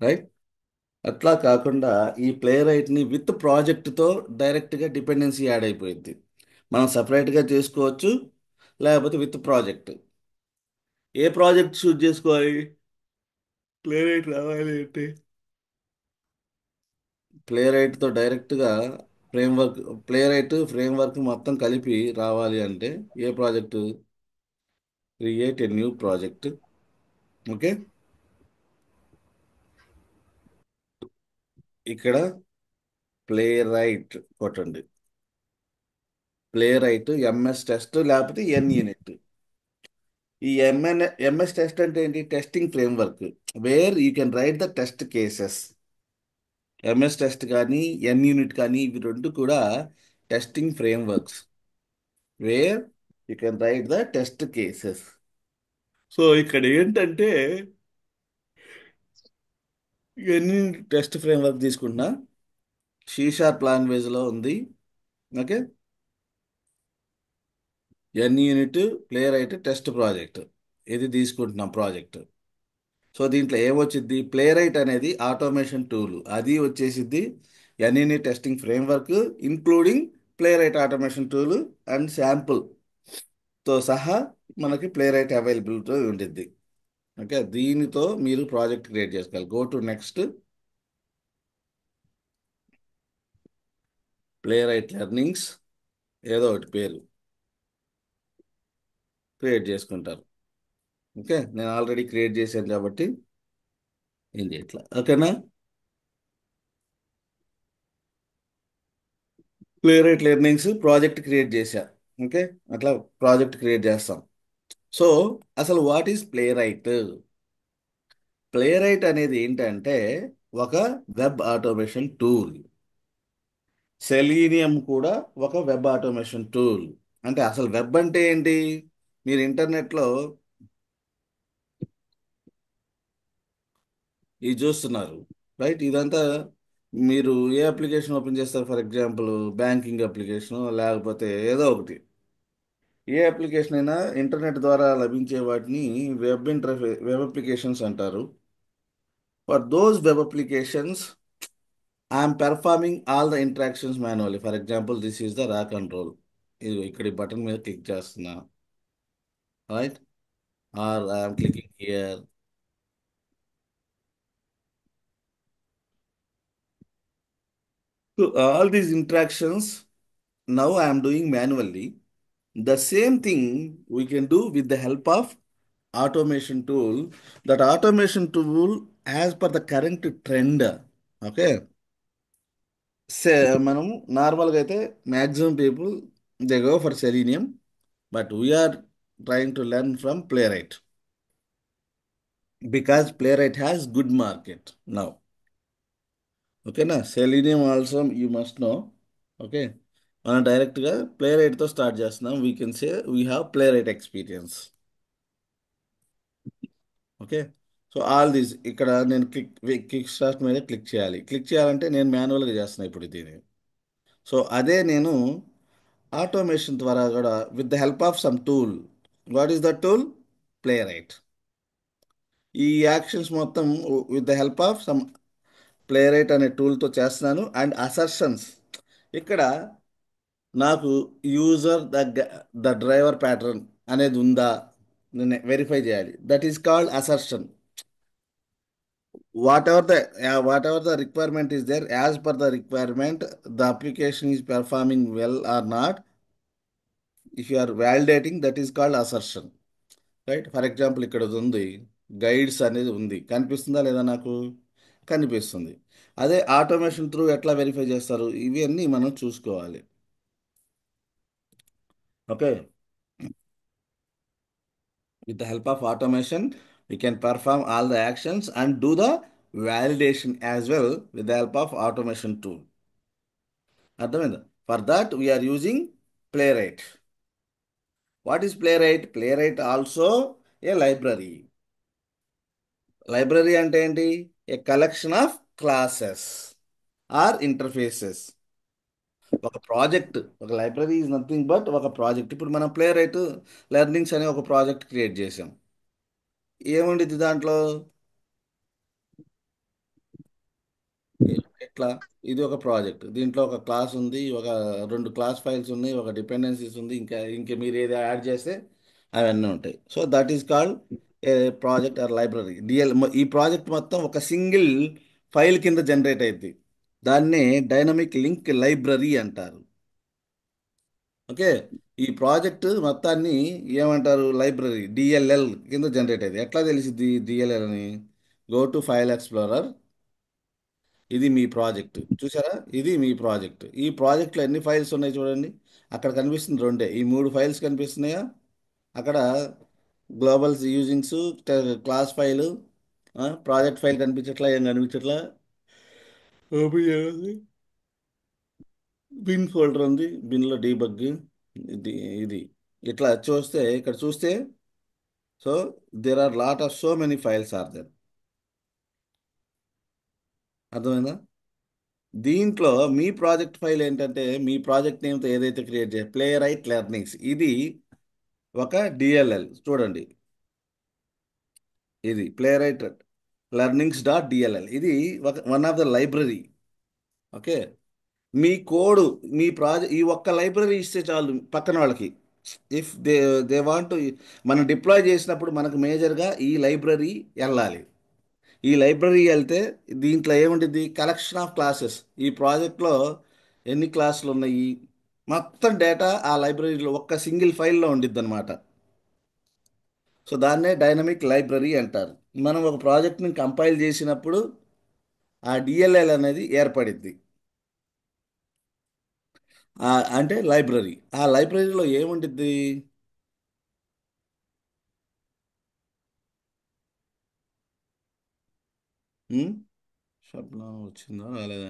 Right. అట్లా కాకుండా ఈ ప్లే రైట్ని విత్ ప్రాజెక్ట్తో డైరెక్ట్గా డిపెండెన్సీ యాడ్ అయిపోయింది. మనం సపరేట్గా చేసుకోవచ్చు, లేకపోతే with project. A project choose చేసుకోవాలి? ప్లే రైట్ రావాలి అంటే ప్లే రైట్తో డైరెక్ట్గా ఫ్రేమ్వర్క్, ప్లే రైట్ ఫ్రేమ్వర్క్ మొత్తం కలిపి రావాలి అంటే ఏ project? Create a new project. Okay. ఇక్కడ ప్లే రైట్ కొట్టండి. ప్లే రైట్ ఎంఎస్ టెస్ట్ లేకపోతే ఎన్ యూనిట్. ఈ ఎంఎస్ టెస్ట్ అంటే ఏంటి? Testing framework where you can write the test cases. MS test కానీ ఎన్ యూనిట్ కానీ ఇవి రెండు కూడా testing frameworks where you can write the test cases. So ఇక్కడ ఏంటంటే ఎన్ని టెస్ట్ ఫ్రేమ్వర్క్ తీసుకుంటున్నా, సి షార్ప్ లాంగ్వేజ్లో ఉంది. Okay. NUnit Playwright test project ఇది తీసుకుంటున్నాం ప్రాజెక్ట్. సో దీంట్లో ఏమొచ్చింది? ప్లే రైట్ అనేది ఆటోమేషన్ టూల్, అది వచ్చేసిద్ది ఎన్ఈని testing framework including Playwright automation tool and శాంపుల్తో సహా మనకి ప్లే రైట్ అవైలబిలిటీ ఉంటుంది. ఓకే. దీనితో మీరు ప్రాజెక్ట్ క్రియేట్ చేసుకోవాలి. Go to next. Playwright learnings ఏదో ఒకటి పేరు క్రియేట్ చేసుకుంటారు. ఓకే. నేను ఆల్రెడీ క్రియేట్ చేశాను కాబట్టి ఏంటి ఇట్లా. ఓకేనా? Play right learnings project create చేశా. ఓకే. అట్లా ప్రాజెక్ట్ క్రియేట్ చేస్తాం. సో అసలు what is play right? Play right అనేది ఏంటంటే ఒక వెబ్ ఆటోమేషన్ టూల్. సెలీనియం కూడా ఒక వెబ్ ఆటోమేషన్ టూల్. అంటే అసలు వెబ్ అంటే ఏంటి? మీరు ఇంటర్నెట్లో ఇది చూస్తున్నారు, రైట్? ఇదంతా మీరు ఏ అప్లికేషన్ ఓపెన్ చేస్తారు? ఫర్ ఎగ్జాంపుల్ బ్యాంకింగ్ అప్లికేషన్ లేకపోతే ఏదో ఒకటి. ఏ అప్లికేషన్ అయినా ఇంటర్నెట్ ద్వారా లభించే వాటిని వెబ్ అప్లికేషన్స్ అంటారు. For those web applications I'm performing all the interactions manually. For example this is the raw control. ఇది ఇక్కడ ఈ బటన్ మీద క్లిక్ చేస్తున్నా, right? Or I'm clicking here. So all these interactions now I am doing manually. The same thing we can do with the help of automation tool. That automation tool as per the current trend. Okay. మనం నార్మల్గా అయితే maximum people they go for Selenium, but we're trying to learn from Playwright because Playwright has good market now. ఓకేనా? Selenium also you must know. Okay. మనం డైరెక్ట్గా ప్లే రైట్తో start చేస్తున్నాం. We can say we have Playwright experience. Okay. So all these ఇక్కడ నేను click start మీద click చేయాలి. క్లిక్ చేయాలంటే నేను మాన్యువల్గా చేస్తున్నాను ఇప్పుడు దీన్ని. సో అదే నేను ఆటోమేషన్ ద్వారా కూడా with the help of some tool. What is the tool? Play right. ఈ యాక్షన్స్ మొత్తం with the help of some play right అనే టూల్తో చేస్తున్నాను. అండ్ అసర్షన్స్ ఇక్కడ నాకు యూజర్ ద డ్రైవర్ ప్యాటర్న్ అనేది ఉందా నేను వెరిఫై చేయాలి. That is called assertion. Whatever the requirement is there, as per the requirement the application is performing well or not. If you are validating that is called assertion, right? For example ఇక్కడ ఇది ఉంది, guides అనేది ఉంది, కనిపిస్తుందా లేదా నాకు? కనిపిస్తుంది. అదే ఆటోమేషన్ త్రూ ఎట్లా వెరిఫై చేస్తారు? ఇవన్నీ మనం చూసుకోవాలి. Okay. With the help of automation, we can perform all the actions and do the validation as well with the help of automation tool. అర్థమైందా? For that we're using Playwright. What is Playwright? Playwright also a library. Library అంటే ఏంటి? A collection of classes or interfaces. ఒక project, ఒక library is nothing but ఒక project. ఇప్పుడు మనం ప్లేరైట్ learnings అనే ఒక ప్రాజెక్ట్ క్రియేట్ చేసాం. ఏముండిద్ది దాంట్లో? ఎట్లా? ఇది ఒక ప్రాజెక్ట్, దీంట్లో ఒక క్లాస్ ఉంది, ఒక రెండు క్లాస్ ఫైల్స్ ఉన్నాయి, ఒక డిపెండెన్సీస్ ఉంది, ఇంకా మీరు ఏది యాడ్ చేస్తే అవన్నీ ఉంటాయి. So that is called a project or library. ఈ ప్రాజెక్ట్ మొత్తం ఒక సింగిల్ ఫైల్ కింద జనరేట్ అయింది. దాన్నే డైనమిక్ లింక్ లైబ్రరీ అంటారు. ఓకే. ఈ ప్రాజెక్ట్ మొత్తాన్ని ఏమంటారు? లైబ్రరీ, డిఎల్ఎల్ కింద జనరేట్ అయింది. ఎట్లా తెలిసింది డిఎల్ఎల్ అని? Go to file explorer. ఇది మీ ప్రాజెక్ట్ చూసారా? ఇది మీ ప్రాజెక్ట్. ఈ ప్రాజెక్ట్లో ఎన్ని ఫైల్స్ ఉన్నాయి చూడండి. అక్కడ కనిపిస్తుంది రెండే, ఈ మూడు ఫైల్స్ కనిపిస్తున్నాయా అక్కడ? Global usings, class file, project file కనిపించట్లా? ఏం కనిపించట్లా? ఓపెన్ చేయాలి. బిన్ ఫోల్డర్ ఉంది, బిన్లో డీబగ్. ఇది ఇది ఇట్లా చూస్తే, ఇక్కడ చూస్తే, so there are lot of so many files are there. అర్థమైందా? దీంట్లో మీ ప్రాజెక్ట్ ఫైల్ ఏంటంటే, మీ ప్రాజెక్ట్ నేమ్తో ఏదైతే క్రియేట్ చేయాలి, ప్లే రైట్ లెర్నింగ్స్, ఇది ఒక డిఎల్ఎల్ చూడండి. ఇది play right learnings dot DLL. ఇది ఒక one of the library. Okay. Me code, me project, ఈ ఒక్క లైబ్రరీ ఇస్తే చాలు పక్కన వాళ్ళకి. ఇఫ్ దే వాంట్, మనం డిప్లాయ్ చేసినప్పుడు మనకు మేజర్గా ఈ లైబ్రరీ వెళ్ళాలి. ఈ లైబ్రరీ వెళ్తే దీంట్లో ఏముంటుంది? Collection of classes. ఈ ప్రాజెక్ట్లో ఎన్ని క్లాసులు ఉన్నాయి, మొత్తం డేటా ఆ లైబ్రరీలో ఒక్క సింగిల్ ఫైల్లో ఉండిద్ది అనమాట. సో దాన్నే డైనమిక్ లైబ్రరీ అంటారు. మనం ఒక ప్రాజెక్ట్ని కంపైల్ చేసినప్పుడు ఆ డిఎల్ఎల్ అనేది ఏర్పడిద్ది. అంటే లైబ్రరీ. ఆ లైబ్రరీలో ఏముండిద్ది? ఉమ్, శబ్దం వచ్చిందా రాలేదా?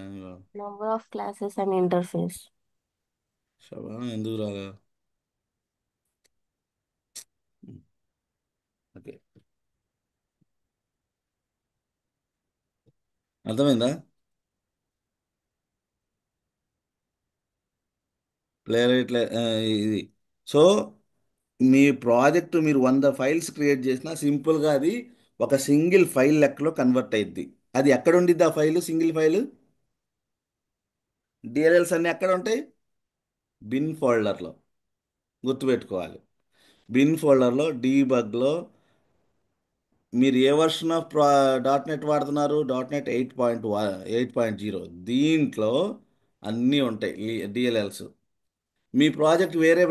Number of classes and interface. శబ్దం ఎందుకు రాలే? ఉమ్, ఓకే. అర్థమైందా? ప్లేరైట్ ఇది. సో మీ ప్రాజెక్ట్ మీరు 100 ఫైల్స్ క్రియేట్ చేసినా సింపుల్గా అది ఒక సింగిల్ ఫైల్ లెక్కలో కన్వర్ట్ అయ్యిద్ది. అది ఎక్కడ ఉండిద్ది ఆ ఫైలు, సింగిల్ ఫైలు? డిఎల్ఎల్స్ అన్నీ ఎక్కడ ఉంటాయి? బిన్ ఫోల్డర్లో. గుర్తుపెట్టుకోవాలి. బిన్ ఫోల్డర్లో డీబగ్లో. మీరు ఏ వర్షన్ ఆఫ్ డాట్ నెట్ వాడుతున్నారు? Dot net 8.0. దీంట్లో అన్నీ ఉంటాయి డిఎల్ఎల్స్. మీ ప్రాజెక్ట్ వేరే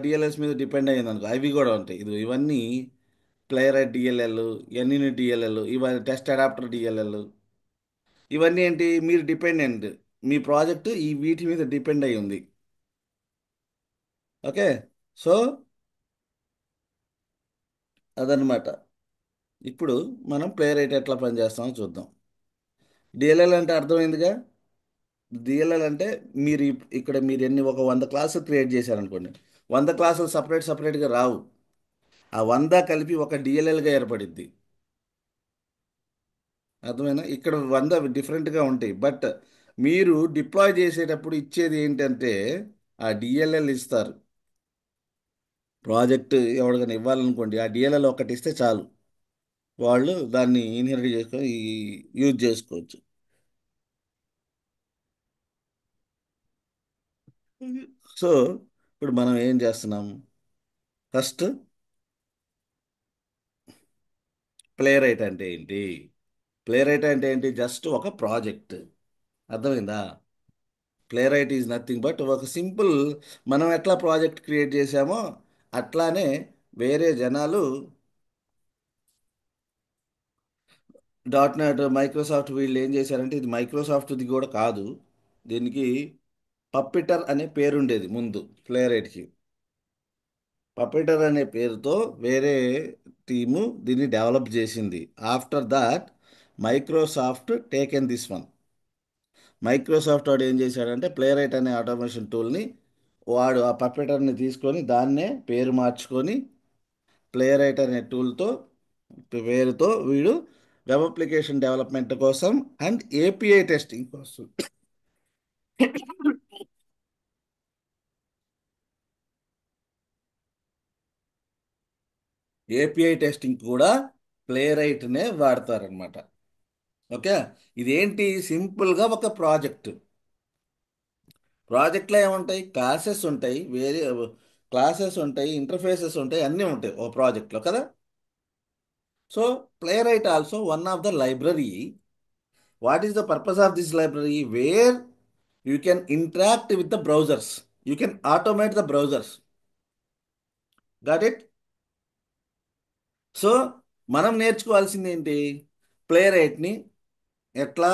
డిఎల్ఎల్స్ మీద డిపెండ్ అయ్యింది అనుకో, అవి కూడా ఉంటాయి. ఇవన్నీ ప్లేరైట్ డిఎల్ఎల్, ఎన్యూని డిఎల్ఎల్, ఇవన్నీ టెస్ట్ అడాప్టర్ డిఎల్ఎల్. ఇవన్నీ ఏంటి? మీరు డిపెండెంట్. మీ ప్రాజెక్ట్ ఈ వీటి మీద డిపెండ్ అయి ఉంది. ఓకే. సో అదనమాట. ఇప్పుడు మనం ప్లేరైట్ ఎట్లా పనిచేస్తామో చూద్దాం. డిఎల్ఎల్ అంటే అర్థమైందిగా. డిఎల్ఎల్ అంటే మీరు ఇక్కడ మీరు ఒక 100 క్లాసులు క్రియేట్ చేశారనుకోండి. 100 క్లాసులు సపరేట్గా రావు. ఆ 100 కలిపి ఒక డిఎల్ఎల్గా ఏర్పడిద్ది. అర్థమైనా? ఇక్కడ 100 డిఫరెంట్గా ఉంటాయి, బట్ మీరు డిప్లాయ్ చేసేటప్పుడు ఇచ్చేది ఏంటంటే ఆ డిఎల్ఎల్ ఇస్తారు. ప్రాజెక్ట్ ఎవరికైనా ఇవ్వాలనుకోండి, ఆ డిఎల్ఎల్ ఒకటి ఇస్తే చాలు, వాళ్ళు దాన్ని ఇన్హెరిట్ చేసుకొని యూజ్ చేసుకోవచ్చు. సో ఇప్పుడు మనం ఏం చేస్తున్నాం? ఫస్ట్, ప్లే రైట్ అంటే ఏంటి? ప్లే రైట్ అంటే ఏంటి? జస్ట్ ఒక ప్రాజెక్ట్. అర్థమైందా? Play right is nothing but ఒక సింపుల్, మనం ఎట్లా ప్రాజెక్ట్ క్రియేట్ చేసామో అట్లానే వేరే జనాలు డాట్ నెట్, మైక్రోసాఫ్ట్ వీళ్ళు ఏం చేశారంటే, ఇది మైక్రోసాఫ్ట్ది కూడా కాదు. దీనికి పప్పిటర్ అనే పేరు ఉండేది ముందు ప్లే రైట్కి. పప్పిటర్ అనే పేరుతో వేరే టీము దీన్ని డెవలప్ చేసింది. After that Microsoft taken this one. Microsoft వాడు ఏం చేశాడంటే, ప్లే రైట్ అనే ఆటోమేషన్ టూల్ని వాడు ఆ పప్పిటర్ని తీసుకొని దాన్నే పేరు మార్చుకొని ప్లే రైట్ అనే టూల్తో పేరుతో వీడు వెబ్ అప్లికేషన్ డెవలప్మెంట్ కోసం అండ్ ఏపీఐ టెస్టింగ్ కోసం, ఏపీఐ టెస్టింగ్ కూడా ప్లే రైట్నే వాడతారనమాట. ఓకే. ఇదేంటి సింపుల్గా ఒక ప్రాజెక్ట్. ప్రాజెక్ట్లో ఏముంటాయి? క్లాసెస్ ఉంటాయి, వేరే క్లాసెస్ ఉంటాయి, ఇంటర్ఫేసెస్ ఉంటాయి, అన్నీ ఉంటాయి ఓ ప్రాజెక్ట్లో కదా. So play right also one of the library. What is the purpose of this library? Wear you can interact with the browsers, you can automate the browsers. Got it? So మనం నేర్చుకోవాల్సింది ఏంటి? Play రైట్ని ఎట్లా,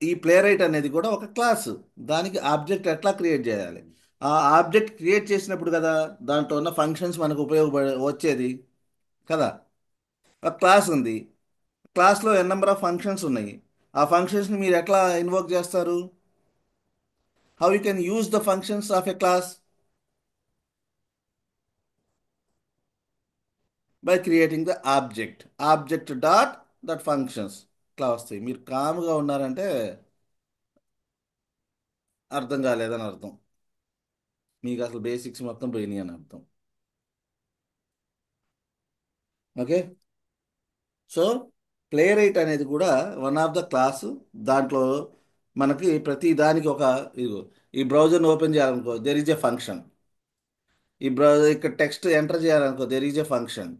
ఈ play right అనేది కూడా ఒక class, దానికి object ఎట్లా క్రియేట్ చేయాలి. ఆ ఆబ్జెక్ట్ క్రియేట్ చేసినప్పుడు కదా దాంట్లో ఉన్న ఫంక్షన్స్ మనకు ఉపయోగపడే వచ్చేది కదా. ఒక క్లాస్ ఉంది, క్లాస్లో ఎన్ నెంబర్ ఆఫ్ ఫంక్షన్స్ ఉన్నాయి. ఆ ఫంక్షన్స్ని మీరు ఎట్లా ఇన్వోక్ చేస్తారు? How you can use the functions of a class? By creating the object. Object dot that functions ఇట్లా వస్తాయి. మీరు కామ్గా ఉన్నారంటే అర్థం కాలేదని అర్థం, మీకు అసలు బేసిక్స్ మొత్తం పోయినాయి అని అర్థం. ఓకే. సో ప్లే రైట్ అనేది కూడా వన్ ఆఫ్ ద క్లాస్. దాంట్లో మనకి ప్రతి దానికి ఒక, ఇదిగో ఈ బ్రౌజర్ని ఓపెన్ చేయాలనుకో దెర్ ఈజ్ ఎ ఫంక్షన్. ఈ బ్రౌజర్ ఇక్కడ టెక్స్ట్ ఎంటర్ చేయాలనుకో there is a function.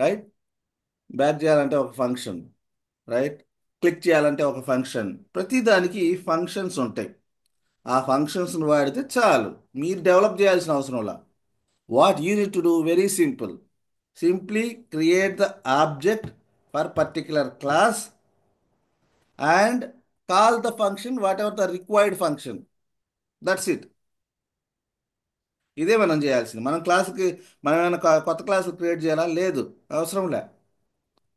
Right. Back చేయాలంటే ఒక ఫంక్షన్. రైట్. క్లిక్ చేయాలంటే ఒక ఫంక్షన్. ప్రతి దానికి ఫంక్షన్స్ ఉంటాయి. ఆ ఫంక్షన్స్ని వాడితే చాలు, మీరు డెవలప్ చేయాల్సిన అవసరంలా. What you need to do? Very simple. Simply create the object for particular class and call the function whatever the required function. That's it. ఇదే మనం చేయాల్సింది. మనం క్లాస్కి మనం ఏమైనా కొత్త క్లాసులు క్రియేట్ చేయాలా? లేదు, అవసరం లే.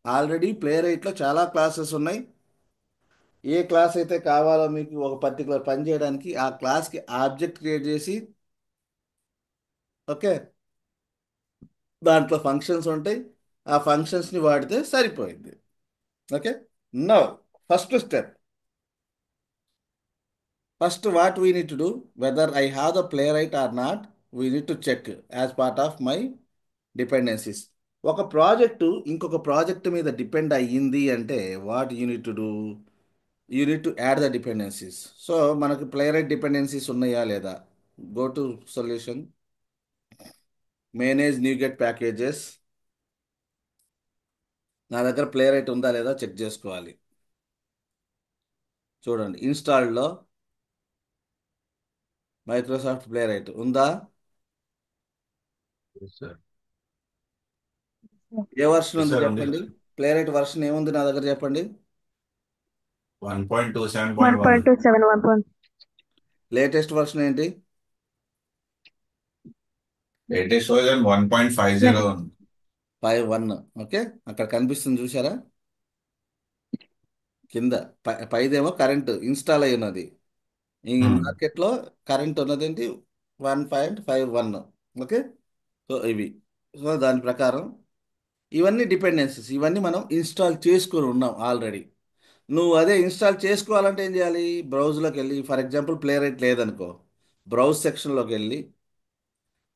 ఆల్రెడీ ప్లే రైట్లో చాలా క్లాసెస్ ఉన్నాయి. ఏ క్లాస్ అయితే కావాలో మీకు ఒక పర్టికులర్ పని చేయడానికి ఆ క్లాస్కి ఆబ్జెక్ట్ క్రియేట్ చేసి, ఓకే, దాంట్లో ఫంక్షన్స్ ఉంటాయి. ఆ ఫంక్షన్స్ని వాడితే సరిపోయింది. Okay. Now first step. First, what we need to do, whether I have the playwright or not, we need to check as part of my dependencies. ఒక ప్రాజెక్టు ఇంకొక project మీద depend అయ్యింది అంటే what you need to do? You need to add the dependencies. So మనకి ప్లేరైట్ dependencies ఉన్నాయా లేదా? Go to solution, manage new get packages. నా దగ్గర ప్లేరైట్ ఉందా లేదా చెక్ చేసుకోవాలి. చూడండి, ఇన్స్టాల్డ్లో మైక్రోసాఫ్ట్ ప్లేరైట్ ఉందా? Yes, sir. ఏ వర్షన్ Yes, ఉంది sir. On చెప్పండి. this ప్లేరైట్ వర్షన్ ఏముంది నా దగ్గర చెప్పండి. 1.27.1. 1.27, 1. లేటెస్ట్ వర్షన్ ఏంటి? Latest version Yeah. 1.50. 5.1. ఓకే. అక్కడ కనిపిస్తుంది చూసారా కింద? పైదేమో కరెంట్ ఇన్స్టాల్ అయి ఉన్నది. ఈ Hmm. మార్కెట్లో కరెంట్ ఉన్నది ఏంటి? 1.51. ఓకే. సో ఇవి, సో దాని ప్రకారం ఇవన్నీ డిపెండెన్సీస్, ఇవన్నీ మనం ఇన్స్టాల్ చేసుకొని ఉన్నాం ఆల్రెడీ. నువ్వు అదే ఇన్స్టాల్ చేసుకోవాలంటే ఏం చేయాలి? బ్రౌజ్లోకి వెళ్ళి, ఫర్ ఎగ్జాంపుల్ ప్లే రైట్ లేదనుకో, బ్రౌజ్ సెక్షన్లోకి వెళ్ళి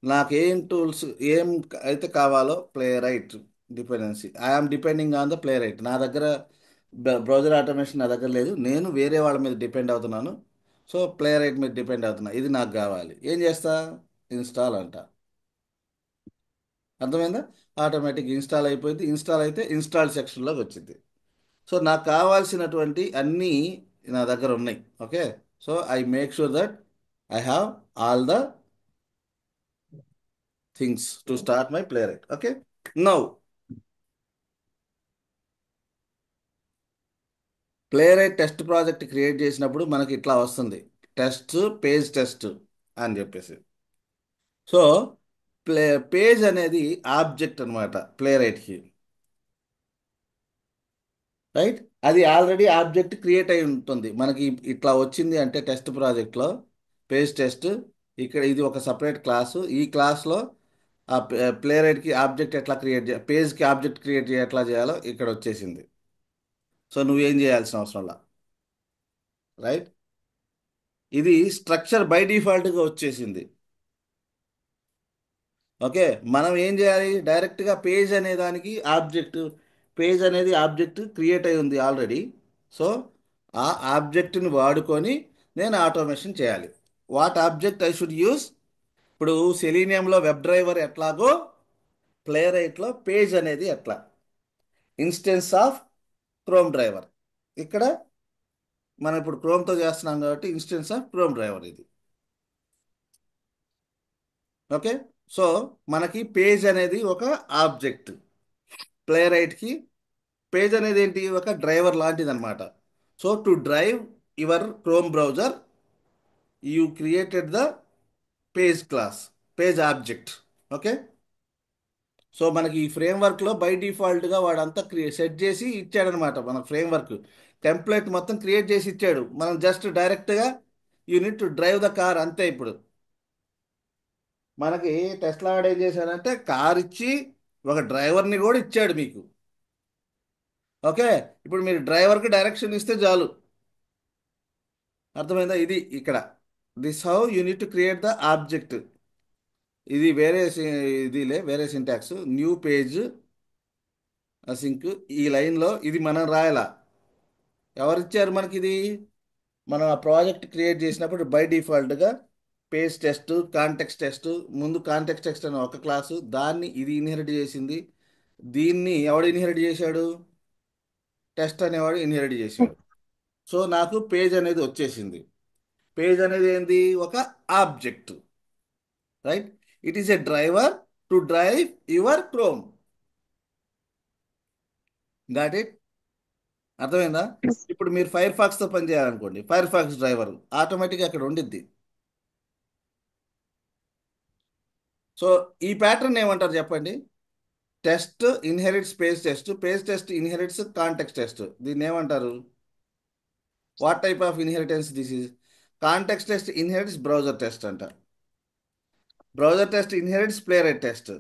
నాకు ఏం టూల్స్ ఏం అయితే కావాలో, play right dependency, I am depending on the play right. నా దగ్గర బ్రౌజర్ ఆటోమేషన్ నా దగ్గర లేదు, నేను వేరే వాళ్ళ మీద డిపెండ్ అవుతున్నాను. సో ప్లే రైట్ మీద డిపెండ్ అవుతున్నా, ఇది నాకు కావాలి. ఏం చేస్తా? ఇన్స్టాల్ అంట. అర్థమైందా? ఆటోమేటిక్ ఇన్స్టాల్ అయిపోయింది. ఇన్స్టాల్ అయితే ఇన్స్టాల్ సెక్షన్లోకి వచ్చింది. సో నాకు కావాల్సినటువంటి అన్నీ నా దగ్గర ఉన్నాయి. Okay. So I make sure that I have all the things to start my play right. Okay. Now play right test project create చేసినప్పుడు మనకి ఇట్లా వస్తుంది, టెస్ట్ పేజ్ టెస్ట్ అని చెప్పేసి. సో ప్లే పేజ్ అనేది ఆబ్జెక్ట్ అనమాట ప్లే రైట్కి. Right. అది ఆల్రెడీ ఆబ్జెక్ట్ క్రియేట్ అయి ఉంటుంది మనకి. ఇట్లా వచ్చింది అంటే టెస్ట్ ప్రాజెక్ట్లో పేజ్ టెస్ట్, ఇక్కడ ఇది ఒక సపరేట్ క్లాసు. ఈ క్లాస్లో ఆ ప్లే రైట్కి ఆబ్జెక్ట్ ఎట్లా క్రియేట్ పేజ్కి ఆబ్జెక్ట్ క్రియేట్ ఎట్లా చేయాలో ఇక్కడ వచ్చేసింది. సో నువ్వేం చేయాల్సిన అవసరంలా. రైట్. ఇది స్ట్రక్చర్ బై డిఫాల్ట్గా వచ్చేసింది. ఓకే. మనం ఏం చేయాలి? డైరెక్ట్గా పేజ్ అనే దానికి ఆబ్జెక్ట్ పేజ్ అనేది ఆబ్జెక్ట్ క్రియేట్ అయి ఉంది ఆల్రెడీ. సో ఆ ఆబ్జెక్ట్ని వాడుకొని నేను ఆటోమేషన్ చేయాలి. What object I should use? ఇప్పుడు సెలీనియంలో వెబ్ డ్రైవర్ ఎట్లాగో ప్లే రైట్లో పేజ్ అనేది ఎట్లా ఇన్స్టెన్స్ ఆఫ్ క్రోమ్ డ్రైవర్. ఇక్కడ మనం ఇప్పుడు క్రోమ్తో చేస్తున్నాం కాబట్టి ఇన్స్టెన్స్ ఆఫ్ క్రోమ్ డ్రైవర్ ఇది. ఓకే. సో మనకి పేజ్ అనేది ఒక ఆబ్జెక్ట్. ప్లే రైట్కి పేజ్ అనేది ఏంటి? ఒక డ్రైవర్ లాంటిది అనమాట. So to drive your chrome browser you created the page class, page object. Okay. So మనకి ఈ ఫ్రేమ్వర్క్లో బై డిఫాల్ట్గా వాడంతా సెట్ చేసి ఇచ్చాడనమాట. మన ఫ్రేమ్వర్క్ టెంప్లెట్ మొత్తం క్రియేట్ చేసి ఇచ్చాడు. మనం జస్ట్ డైరెక్ట్గా unit to drive the car అంతే. ఇప్పుడు మనకి టెస్లా వాడు ఏం చేశాడంటే కార్ ఇచ్చి ఒక డ్రైవర్ని కూడా ఇచ్చాడు మీకు. ఓకే. ఇప్పుడు మీరు డ్రైవర్కి డైరెక్షన్ ఇస్తే చాలు. అర్థమైందా? ఇది ఇక్కడ this how unit to create the object. ఇది వేరే ఇదిలే, వేరే సింటాక్స్. న్యూ పేజ్ సింక్ ఈ లైన్లో ఇది మనం రాయాల. ఎవరిచ్చారు మనకి ఇది? మనం ఆ ప్రాజెక్ట్ క్రియేట్ చేసినప్పుడు బై డిఫాల్ట్గా పేజ్ టెస్ట్, కాంటెక్స్ట్ టెస్ట్, ముందు కాంటెక్స్ట్ టెస్ట్ అని ఒక క్లాసు, దాన్ని ఇది ఇన్హెరిట్ చేసింది. దీన్ని ఎవడు ఇన్హెరిట్ చేశాడు? టెస్ట్ అనేవాడు ఇన్హెరిట్ చేశాడు. సో నాకు పేజ్ అనేది వచ్చేసింది. పేజ్ అనేది ఏంది? ఒక object. Right. It is a driver to drive your chrome. Got it? అర్థమైందా? ఇప్పుడు మీరు ఫైర్ ఫాక్స్తో పని చేయాలనుకోండి, ఫైర్ ఫాక్స్ డ్రైవర్ ఆటోమేటిక్గా అక్కడ ఉండిద్ది. సో ఈ ప్యాటర్న్ ఏమంటారు చెప్పండి? Test inherits page test, page test inherits context test. దీన్ని ఏమంటారు? What type of inheritance this is? Context test inherits browser test అంట. Browser test inherits Playwright test.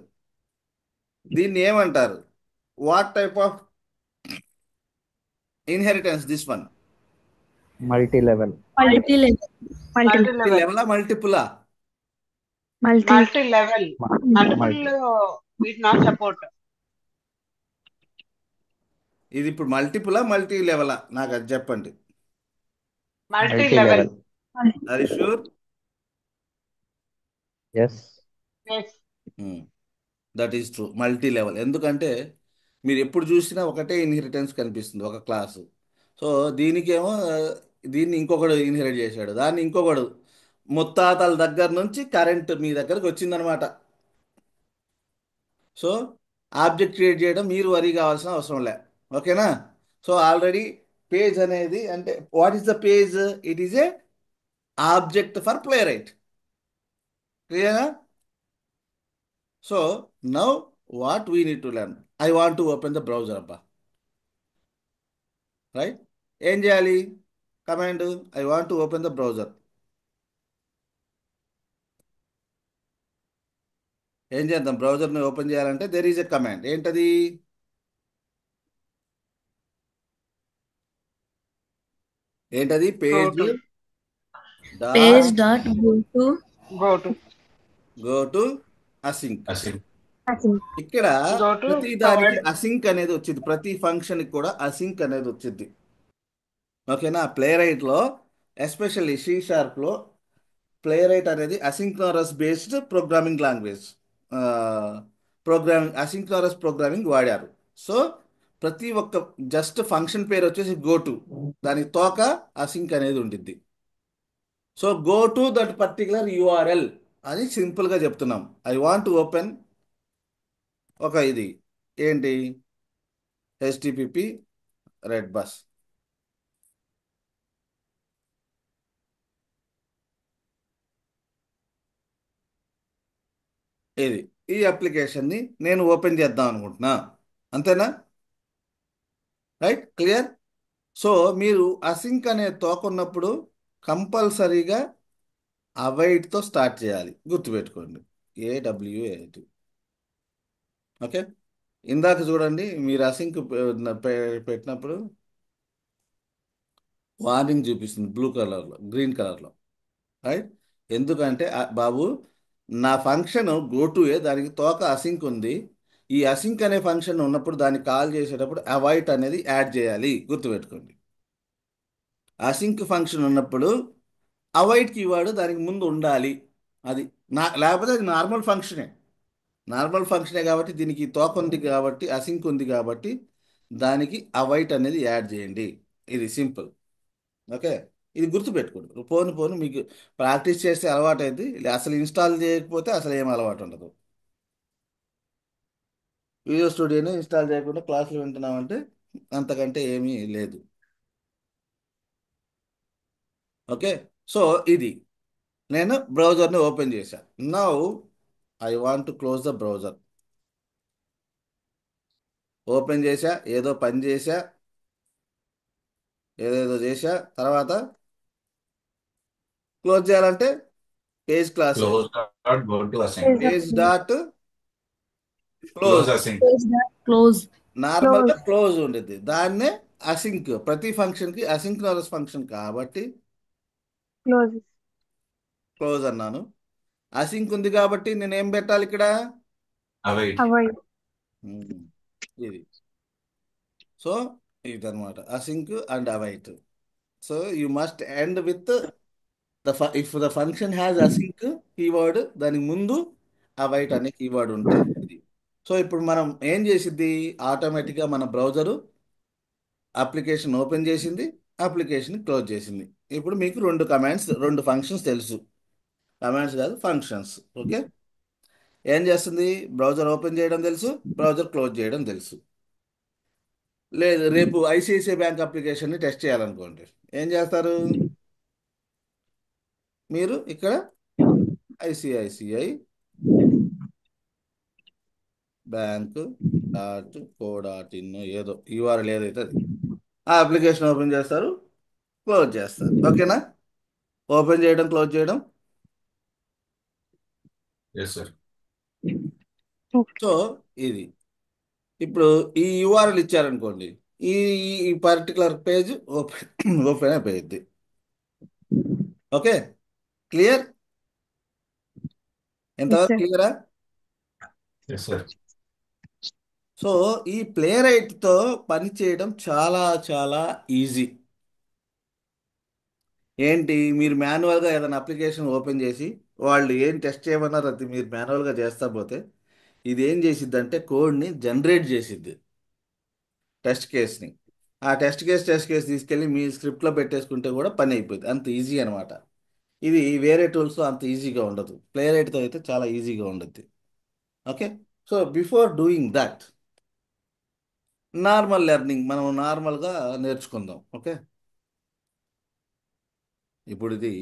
దీన్ని ఏమంటారు? What type of inheritance this one? Multi level. Multi level. Multi level. లెవెలా మల్టిపులా? Multi level. Multiple Multi. It not support. ఇది ఇప్పుడు మల్టిపులా మల్టీ లెవెలా? నాకు అది చెప్పండి. Multi multi level. లెవెల్. అది sure? Yes. Yes. That is true. Multi level. ఎందుకంటే మీరు ఎప్పుడు చూసినా ఒకటే ఇన్హెరిటెన్స్ కనిపిస్తుంది, ఒక క్లాసు. సో దీనికేమో దీన్ని ఇంకొకడు ఇన్హెరిట్ చేశాడు, దాన్ని ఇంకొకడు, ముత్తాతల దగ్గర నుంచి కరెంట్ మీ దగ్గరకు వచ్చిందనమాట. సో ఆబ్జెక్ట్ క్రియేట్ చేయడం మీరు వరీ కావాల్సిన అవసరం లే. ఓకేనా? సో ఆల్రెడీ పేజ్ అనేది అంటే what is the page? It is a object for Playwright. క్లియరా? So now what we need to learn? I want to open the browser అబ్బా. రైట్. ఏం చేయాలి? Command I want to open the browser. ఏం చేద్దాం? బ్రౌజర్ని open చేయాలంటే there is a command. ఏంటది? ఏంటది? Go page to page dot dot go to go to async. Async. ఇక్కడ గో టు ప్రతి దానికి కవర్డ్. అసింక్ అనేది వచ్చింది. ప్రతి ఫంక్షన్కి కూడా అసింక్ అనేది వచ్చింది. ఓకేనా? ప్లే రైట్లో ఎస్పెషల్లీ సి షార్ప్లో ప్లే రైట్ అనేది asynchronous based programming language. Asynchronous programming వాడారు. సో ప్రతి ఒక్క జస్ట్ ఫంక్షన్ పేరు వచ్చేసి గో టు, దానికి తోక అసింక్ అనేది ఉండిద్ది. So go to that particular URL అని సింపుల్గా చెప్తున్నాం. ఐ వాంట్ ఓపెన్ ఒక ఇది ఏంటి? HTPP red bus. ఇది ఈ అప్లికేషన్ని నేను ఓపెన్ చేద్దాం అనుకుంటున్నా. అంతేనా? రైట్. క్లియర్? సో మీరు అసింక్ అనే తోకున్నప్పుడు కంపల్సరీగా అవైట్తో స్టార్ట్ చేయాలి. గుర్తుపెట్టుకోండి. ఏడబ్ల్యూఏటి. ఓకే. ఇందాక చూడండి, మీరు అసింక్ పెట్టినప్పుడు వార్నింగ్ చూపిస్తుంది బ్లూ కలర్లో, గ్రీన్ కలర్లో. రైట్. ఎందుకంటే బాబు నా ఫంక్షన్ గో టు ఏ, దానికి తోక అసింక్ ఉంది. ఈ ఈ అసింక్ అనే ఫంక్షన్ ఉన్నప్పుడు దాన్ని కాల్ చేసేటప్పుడు అవాయిట్ అనేది యాడ్ చేయాలి, గుర్తుపెట్టుకోండి. అసింక్ ఫంక్షన్ ఉన్నప్పుడు అవాయిడ్ కీవర్డ్ దానికి ముందు ఉండాలి. అది లేకపోతే అది నార్మల్ ఫంక్షనే కాబట్టి దీనికి తోక ఉంది కాబట్టి అసింక్ ఉంది కాబట్టి దానికి అవాయిట్ అనేది యాడ్ చేయండి. ఇది సింపుల్. ఓకే, ఇది గుర్తుపెట్టుకోండి. పోను పోను మీకు ప్రాక్టీస్ చేస్తే అలవాటు అయింది. అసలు ఇన్స్టాల్ చేయకపోతే అసలు ఏం అలవాటు ఉండదు. వీడియో స్టూడియోని ఇన్స్టాల్ చేయకుండా క్లాసులు వింటున్నామంటే అంతకంటే ఏమీ లేదు. ఓకే, సో ఇది నేను బ్రౌజర్ని ఓపెన్ చేశాను. Now I want to close the browser. Open చేశా, ఏదో పని చేశా, ఏదేదో చేశా, తర్వాత క్లోజ్ చేయాలంటే page class Close dot, go to async. Page page dot dot Close close. async. page dot close. నార్మల్గా క్లోజ్ ఉండేది, దాన్నే అసింక్. ప్రతి ఫంక్షన్కి అసింక్రోనస్ ఫంక్షన్ కాబట్టి Close. క్లోజ్ అన్నాను. అసింక్ ఉంది కాబట్టి నేను ఏం పెట్టాలి ఇక్కడ? Await. Avoid. ఉమ్, ఇది. సో ఇదన్నమాట async and await. So you must end with if the function has async keyword, దానికి ముందు అవైట్ అనే కీవర్డ్ ఉంటే ఇది. సో ఇప్పుడు మనం ఏం చేసిద్ది, ఆటోమేటిక్గా మన బ్రౌజరు అప్లికేషన్ ఓపెన్ చేసింది, అప్లికేషన్ క్లోజ్ చేసింది. ఇప్పుడు మీకు రెండు ఫంక్షన్స్ తెలుసు. కమాండ్స్ కాదు, ఫంక్షన్స్. ఓకే, ఏం చేస్తుంది? బ్రౌజర్ ఓపెన్ చేయడం తెలుసు, బ్రౌజర్ క్లోజ్ చేయడం తెలుసు. లేదు, రేపు ఐసిఐసిఐ బ్యాంక్ అప్లికేషన్ని టెస్ట్ చేయాలనుకోండి, ఏం చేస్తారు మీరు? ఇక్కడ ICICI bank dot co dot in ఏదో యూఆర్ఎల్ ఏదైతే అది, ఆ అప్లికేషన్ ఓపెన్ చేస్తారు, క్లోజ్ చేస్తారు. ఓకేనా? ఓపెన్ చేయడం, క్లోజ్ చేయడం. Yes, sir. సో ఇది ఇప్పుడు ఈ యూఆర్ఎల్ ఇచ్చారనుకోండి, ఈ ఈ పర్టికులర్ పేజ్ ఓపెన్ అయిపోయింది. Okay, clear? ఎంతవరకు sir. క్లియరా? Yes, sir. సో ఈ ప్లే రైట్తో పని చేయడం చాలా చాలా ఈజీ. ఏంటి, మీరు మాన్యువల్గా ఏదైనా అప్లికేషన్ ఓపెన్ చేసి వాళ్ళు ఏం టెస్ట్ చేయమన్నారో అది మీరు మాన్యువల్గా చేస్తా పోతే ఇది ఏం చేసిద్ది అంటే కోడ్ని జనరేట్ చేసిద్ది, టెస్ట్ కేస్ని. ఆ టెస్ట్ కేస్ తీసుకెళ్ళి మీ స్క్రిప్ట్లో పెట్టేసుకుంటే కూడా పని అయిపోయింది. అంత ఈజీ అనమాట. ఇది వేరే టూల్స్తో అంత ఈజీగా ఉండదు, ప్లే రైట్తో అయితే చాలా ఈజీగా ఉండద్ది. Okay, so before doing that normal learning మనం నార్మల్గా నేర్చుకుందాం. ఓకే, ఇప్పుడు ఇది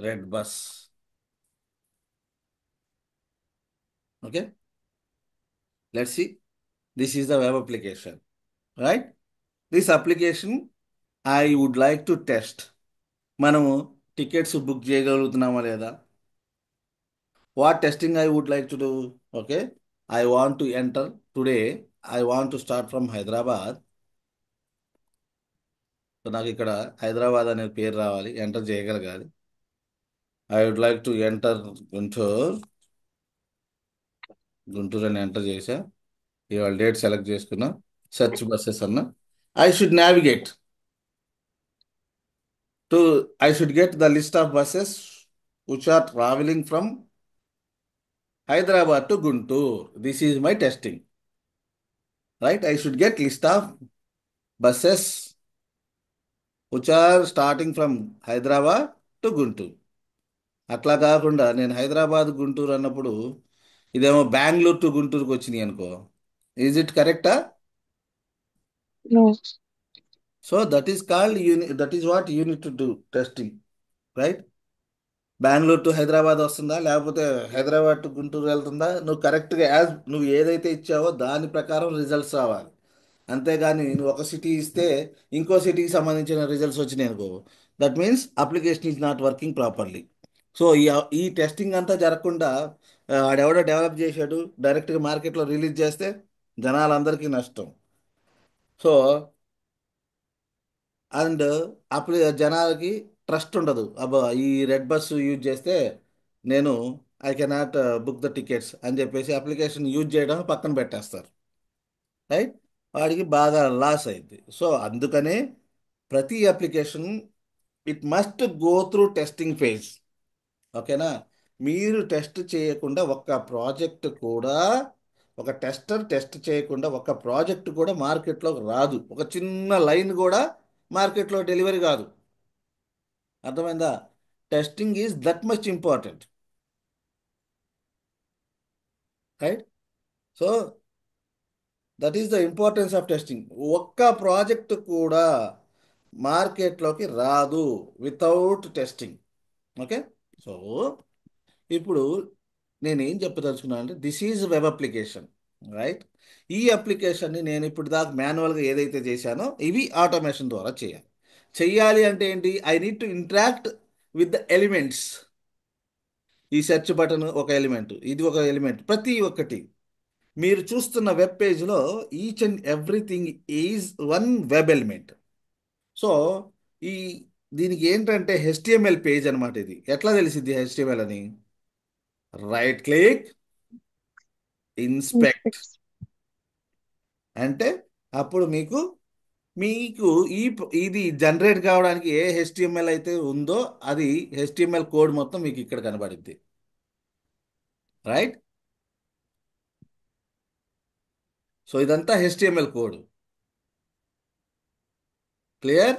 red bus. Okay, let's see. This is the web application, right? This application I would like to test. మనము టికెట్స్ బుక్ చేయగలుగుతున్నామా లేదా? What testing I would like to do? Okay, I want to enter today, I want to start from Hyderabad. So నాకు ఇక్కడ హైదరాబాద్ అనే పేరు రావాలి, enter చేయగలగాలి. I would like to enter Guntur అని ఎంటర్ చేసా. ఇవాళ డేట్ సెలెక్ట్ చేసుకున్నా, సెర్చ్ బస్సెస్ అన్న. I should navigate to I should get the list of buses which are traveling from Hyderabad to Guntur. This is my testing, right? I should get list of buses which are starting from Hyderabad to Guntur. అట్లా కాకుండా నేను హైదరాబాద్ గుంటూరు అన్నప్పుడు ఇదేమో Bengaluru to గుంటూరుకి వచ్చినాయి అనుకో. Is it కరెక్టా? No. So that is what you need to do testing, right? Bengaluru to Hyderabad వస్తుందా, లేకపోతే హైదరాబాద్ టు గుంటూరు వెళ్తుందా? నువ్వు కరెక్ట్గా నువ్వు ఏదైతే ఇచ్చావో దాని ప్రకారం రిజల్ట్స్ రావాలి. అంతేగాని నువ్వు ఒక సిటీ ఇస్తే ఇంకో సిటీకి సంబంధించిన రిజల్ట్స్ వచ్చినాయి అనుకో, that means application is not working properly. So ఈ టెస్టింగ్ అంతా జరగకుండా ఆడెవడో డెవలప్ చేశాడు, డైరెక్ట్గా మార్కెట్లో రిలీజ్ చేస్తే జనాలందరికీ నష్టం. సో అండ్ జనాలకి ట్రస్ట్ ఉండదు. అబ్బా ఈ రెడ్ బస్ యూజ్ చేస్తే నేను I cannot book the tickets అని చెప్పేసి అప్లికేషన్ యూజ్ చేయడం పక్కన పెట్టేస్తారు. రైట్, వాడికి బాగా లాస్ అయింది. సో అందుకనే ప్రతి application it must go through testing phase. ఓకేనా? మీరు టెస్ట్ చేయకుండా ఒక్క ప్రాజెక్ట్ కూడా, ఒక టెస్టర్ టెస్ట్ చేయకుండా ఒక్క ప్రాజెక్ట్ కూడా మార్కెట్లోకి రాదు. ఒక చిన్న లైన్ కూడా మార్కెట్లో డెలివరీ కాదు. అర్థమైందా? Testing is that much important. Right? So that is the importance of testing. ఒక్క ప్రాజెక్ట్ కూడా మార్కెట్లోకి రాదు వితౌట్ టెస్టింగ్. ఓకే? సో ఇప్పుడు నేనేం చెప్పదలుచుకున్నాను అంటే this is web application. Right? ఈ అప్లికేషన్ని నేను ఇప్పుడు దాకా మాన్యువల్గా ఏదైతే చేశానో ఇవి ఆటోమేషన్ ద్వారా చేయాలి. చెయ్యాలి అంటే ఏంటి? I need to interact with the elements. ఈ సెర్చ్ బటన్ ఒక ఎలిమెంట్, ఇది ఒక ఎలిమెంట్, ప్రతి ఒక్కటి మీరు చూస్తున్న వెబ్ పేజ్లో each and everything is one web element. So ఈ దీనికి ఏంటంటే HTML పేజ్ అనమాట. ఇది ఎట్లా తెలిసిద్ది HTML అని? Right click, inspect Inspect. అంటే అప్పుడు మీకు మీకు ఈ ఇది జనరేట్ కావడానికి ఏ HTML అయితే ఉందో అది HTML కోడ్ మొత్తం మీకు ఇక్కడ కనబడుద్ది. రైట్? సో ఇదంతా HTML కోడ్. క్లియర్?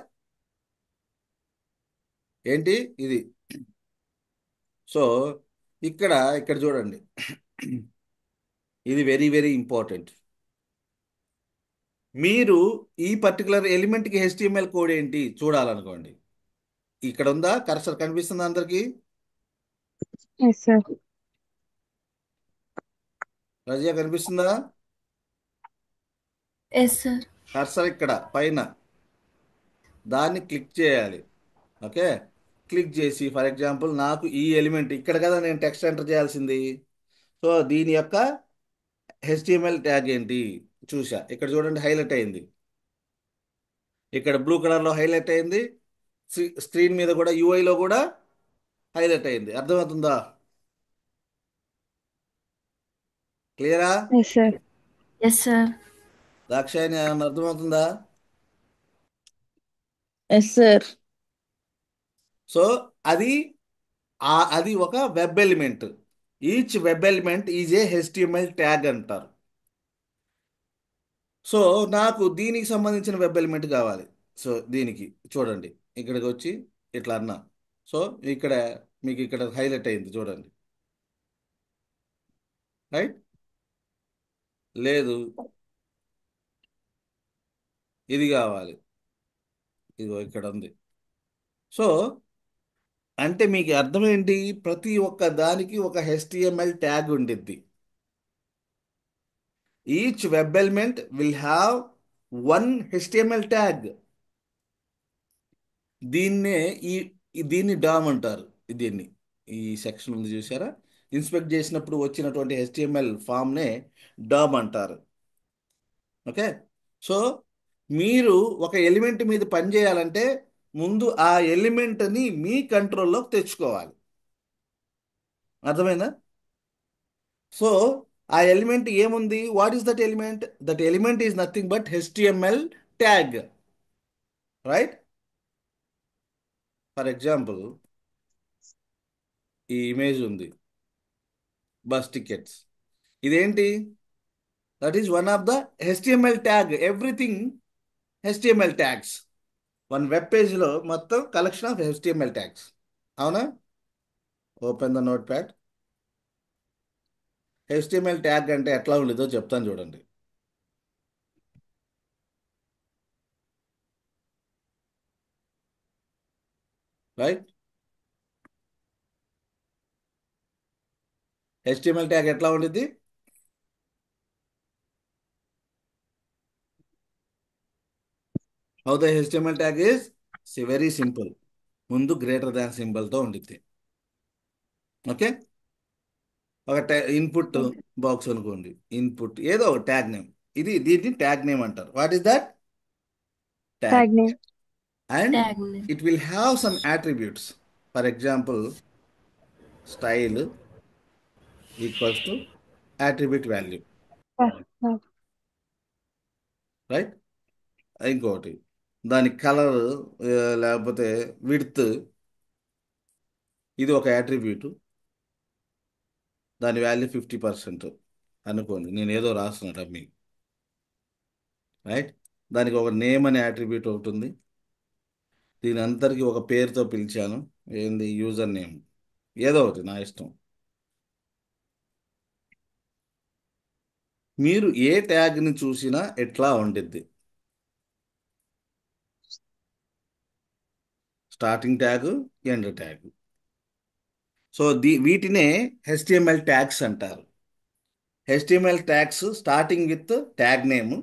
ఏంటి ఇది? సో ఇక్కడ ఇక్కడ చూడండి, ఇది వెరీ వెరీ ఇంపార్టెంట్. మీరు ఈ పర్టికులర్ ఎలిమెంట్కి HTML కోడ్ ఏంటి చూడాలనుకోండి, ఇక్కడ ఉందా? కర్సర్ కనిపిస్తుందా అందరికి? Yes, sir. రజియా కనిపిస్తుందా? Yes, sir. కర్సర్ ఇక్కడ పైన, దాన్ని క్లిక్ చేయాలి. ఓకే? క్లిక్ చేసి ఫర్ ఎగ్జాంపుల్ నాకు ఈ ఎలిమెంట్ ఇక్కడ కదా నేను టెక్స్ట్ ఎంటర్ చేయాల్సింది. సో దీని యొక్క HTML ట్యాగ్ ఏంటి చూసా. ఇక్కడ చూడండి హైలైట్ అయింది, ఇక్కడ బ్లూ కలర్లో హైలైట్ అయింది, స్క్రీన్ మీద కూడా UIలో కూడా హైలైట్ అయింది. అర్థమవుతుందా? క్లియరా? Yes, sir. Yes, sir. Dakshayani ఏమన్నా అర్థమవుతుందా? Yes, sir. సో అది అది ఒక web element. Each web element is a HTML tag అంటారు. సో నాకు దీనికి సంబంధించిన వెబ్ ఎలిమెంట్ కావాలి. సో దీనికి చూడండి, ఇక్కడికి వచ్చి ఇట్లా అన్నా. సో ఇక్కడ మీకు ఇక్కడ హైలైట్ అయింది చూడండి. రైట్? లేదు, ఇది కావాలి, ఇదిగో ఇక్కడ ఉంది. సో అంటే మీకు అర్థం ఏంటి? ప్రతి ఒక్క దానికి ఒక HTML ట్యాగ్ ఉండిద్ది. Each web element will have one HTML tag. దీన్నే దీన్ని డామ్ అంటారు. దీన్ని ఈ సెక్షన్ ఉంది చూసారా? ఇన్స్పెక్ట్ చేసినప్పుడు వచ్చినటువంటి HTML ఫామ్నే డామ్ అంటారు. ఓకే? సో మీరు ఒక ఎలిమెంట్ మీద పని చేయాలంటే ముందు ఆ ఎలిమెంట్ని మీ కంట్రోల్లోకి తెచ్చుకోవాలి. అర్థమైందా? సో ఆ ఎలిమెంట్ ఏముంది? What is that element? That element is nothing but HTML tag. Right? For example ఈ ఇమేజ్ ఉంది, బస్ టికెట్స్. ఇదేంటి? That is one of the HTML tag. Everything HTML tags. One web పేజ్లో మొత్తం collection of HTML tags. అవునా? Open the note pad. HTML tag అంటే ఎట్లా ఉండేదో చెప్తాను చూడండి. రైట్? HTML ట్యాగ్ ఎట్లా ఉండిద్ది? How the HTML tag is very simple. ముందు గ్రేటర్ దాన్ సింబల్తో ఉండిద్ది. ఓకే? ఒక ఇన్పుట్ బాక్స్ అనుకోండి, ఇన్పుట్ ఏదో ఒక ట్యాగ్ నేమ్. దీన్ని ట్యాగ్ నేమ్ అంటారు. What is that? Tag. Tag name. and Tag name. it will have some attributes. For example, style equals to attribute value, Yes, sir. right? ఇంకోటి దాని colour లేకపోతే width, ఇది ఒక attribute, దాని value 50% అనుకోండి. నేను ఏదో రాస్తున్నా మీకు, రైట్? దానికి ఒక నేమ్ అనే యాట్రిబ్యూట్ ఒకటి ఉంది. దీని అందరికీ ఒక పేరుతో పిలిచాను. ఏంది? User name. ఏదో ఒకటి నా ఇష్టం. మీరు ఏ ట్యాగ్ని చూసినా ఎట్లా ఉండిద్ది? Starting tag, end tag. So వీటినే హెచ్టిఎంఎల్ ట్యాగ్స్ అంటారు. HTML tags starting with tag name,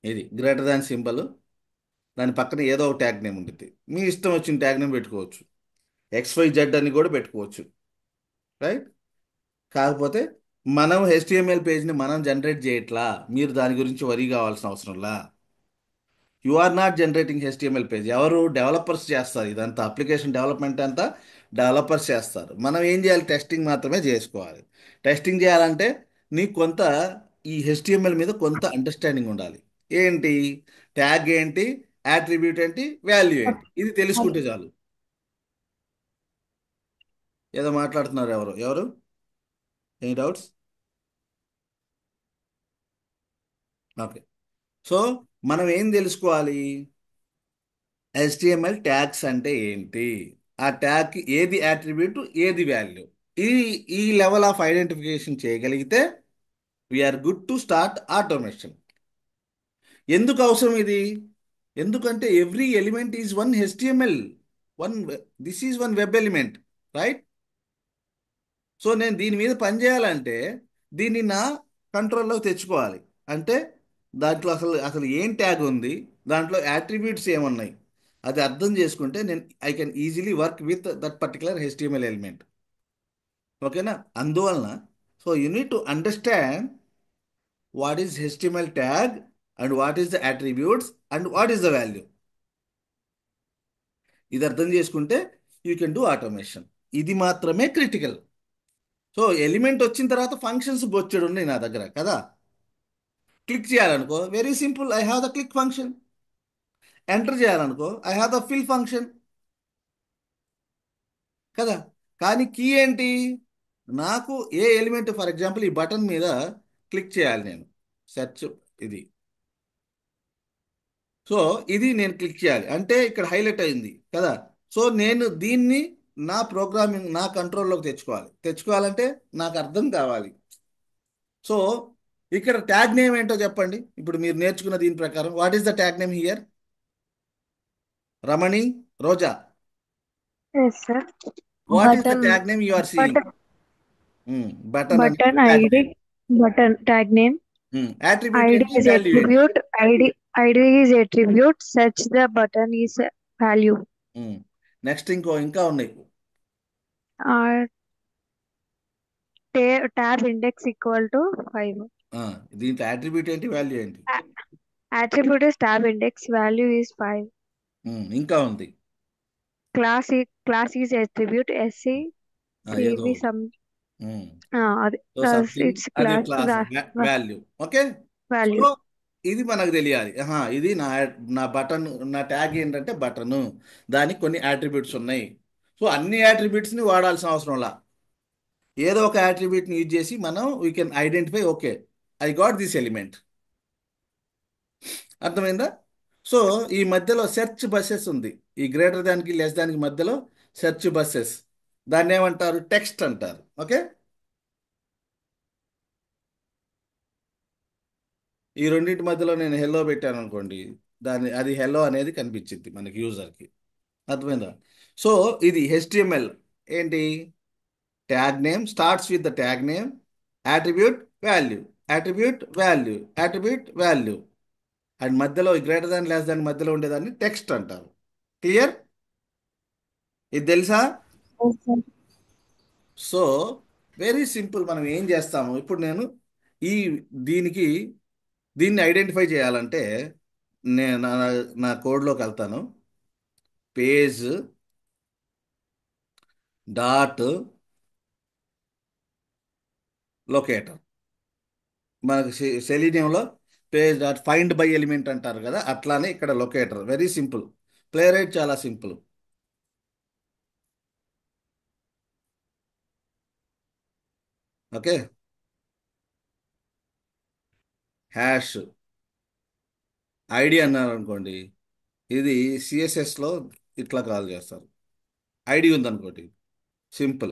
ఇది గ్రేటర్ దాన్ సింబల్, దాని పక్కన ఏదో ఒక ట్యాగ్ నేమ్ ఉంటుంది. మీ ఇష్టం వచ్చిన ట్యాగ్ నేమ్ పెట్టుకోవచ్చు. XYZ అని కూడా పెట్టుకోవచ్చు, రైట్? కాకపోతే మనం హెచ్టిఎంఎల్ పేజ్ని మనం జనరేట్ చేయట్లా. మీరు దాని గురించి వరీ కావాల్సిన అవసరంలా. You are not generating HTML page. ఎవరు? డెవలపర్స్ చేస్తారు. ఇదంతా అప్లికేషన్ డెవలప్మెంట్ అంతా డెవలపర్స్ చేస్తారు. మనం ఏం చేయాలి? టెస్టింగ్ మాత్రమే చేసుకోవాలి. టెస్టింగ్ చేయాలంటే నీకు కొంత ఈ హెచ్టిఎంఎల్ మీద కొంత అండర్స్టాండింగ్ ఉండాలి. ఏంటి? ట్యాగ్ ఏంటి, యాట్రిబ్యూట్ ఏంటి, వాల్యూ ఏంటి, ఇది తెలుసుకుంటే చాలు. ఏదో మాట్లాడుతున్నారు ఎవరు ఎవరు? Any doubts? ఓకే. సో మనం ఏం తెలుసుకోవాలి? HTML ట్యాగ్స్ అంటే ఏంటి, ఆ ట్యాగ్కి ఏది యాట్రిబ్యూట్, ఏది వాల్యూ, ఈ ఈ లెవెల్ ఆఫ్ ఐడెంటిఫికేషన్ చేయగలిగితే we're good to start automation. ఎందుకు అవసరం ఇది? ఎందుకంటే every element is one HTML, one, this is one web element, right? So నేను దీని మీద పనిచేయాలంటే దీన్ని నా కంట్రోల్లోకి తెచ్చుకోవాలి. అంటే దాంట్లో అసలు అసలు ఏం ట్యాగ్ ఉంది, దాంట్లో యాట్రిబ్యూట్స్ ఏమున్నాయి, అది అర్థం చేసుకుంటే నేను I can easily work with that particular HTML element. ఓకేనా? అందువలన so you need to understand what is HTML tag and what is the attributes and what is the value. ఇది అర్థం చేసుకుంటే యూ కెన్ డూ ఆటోమేషన్. ఇది మాత్రమే critical. So element వచ్చిన తర్వాత functions బొచ్చెడు ఉన్నాయి నా దగ్గర కదా. క్లిక్ చేయాలనుకో, very simple, I have the click function. Enter చేయాలనుకో, I have the fill function కదా. కానీ కీ ఏంటి? నాకు ఏ ఎలిమెంట్, ఫర్ ఎగ్జాంపుల్ ఈ బటన్ మీద క్లిక్ చేయాలి నేను, సెర్చ్ ఇది. సో ఇది నేను క్లిక్ చేయాలి అంటే ఇక్కడ హైలైట్ అయింది కదా. సో నేను దీన్ని నా ప్రోగ్రామింగ్, నా కంట్రోల్లోకి తెచ్చుకోవాలంటే నాకు అర్థం కావాలి. సో ఇక్కడ ట్యాగ్ నేమ్ ఏంటో చెప్పండి. ఇప్పుడు మీరు నేర్చుకున్న దీని ప్రకారం what is the tag name here? Ramani, Roja, Yes, sir. What is the Button, tag name you are seeing? button, button అనేది button tag ID, name. button tag name. Attribute ID ఏంటి, is వాల్యూ ఏంటి? attribute. ID is attribute. Such the button is value. Next ఇంకా ఉన్నాయి. Uh, tab index equal to 5. దీంట్లో attribute ఏంటి, value ఏంటి? Attribute is tab index. Value is 5. ఇంకా ఉంది. Class is attribute. SC, ఏదో CV ఒకటి. some. సో సంథింగ్ It's అదే class class value. Okay. So value. ఇది మనకు తెలియాలి. ఇది నా నా బటన్, నా ట్యాగ్ ఏంటంటే బటను, దానికి కొన్ని యాట్రిబ్యూట్స్ ఉన్నాయి. సో అన్ని యాట్రిబ్యూట్స్ని వాడాల్సిన అవసరంలా, ఏదో ఒక యాట్రిబ్యూట్ని యూజ్ చేసి మనం we can identify, okay I got this element. అర్థమైందా? సో ఈ మధ్యలో సెర్చ్ బస్సెస్ ఉంది. ఈ గ్రేటర్ దానికి లెస్ దానికి మధ్యలో సెర్చ్ బస్సెస్, దాన్ని ఏమంటారు? టెక్స్ట్ అంటారు. ఓకే. ఈ రెండింటి మధ్యలో నేను హెల్లో పెట్టాను అనుకోండి, అది హెల్లో అనేది కనిపించింది మనకి యూజర్కి. అర్థమైందా? సో ఇది HTML ఏంటి? Tag name starts with the tag name, attribute value, attribute value, attribute value, and మధ్యలో గ్రేటర్ దాన్ లెస్ దాన్ మధ్యలో ఉండేదాన్ని టెక్స్ట్ అంటారు. క్లియర్? ఇది తెలుసా? Yes, sir. So very simple. మనం ఏం చేస్తాము ఇప్పుడు, నేను ఈ దీన్ని ఐడెంటిఫై చేయాలంటే నేను నా కోడ్లోకి వెళ్తాను. Page dot locator. మనకి సెలీనియంలో page dot find by element అంటారు కదా, అట్లానే ఇక్కడ locator. Very simple. Playwright చాలా సింపుల్. ఓకే. హ్యాష్ ఐడి అన్నారు అనుకోండి, ఇది సిఎస్ఎస్లో ఇట్లా కాల్ చేస్తారు. ఐడి ఉందనుకోండి, సింపుల్.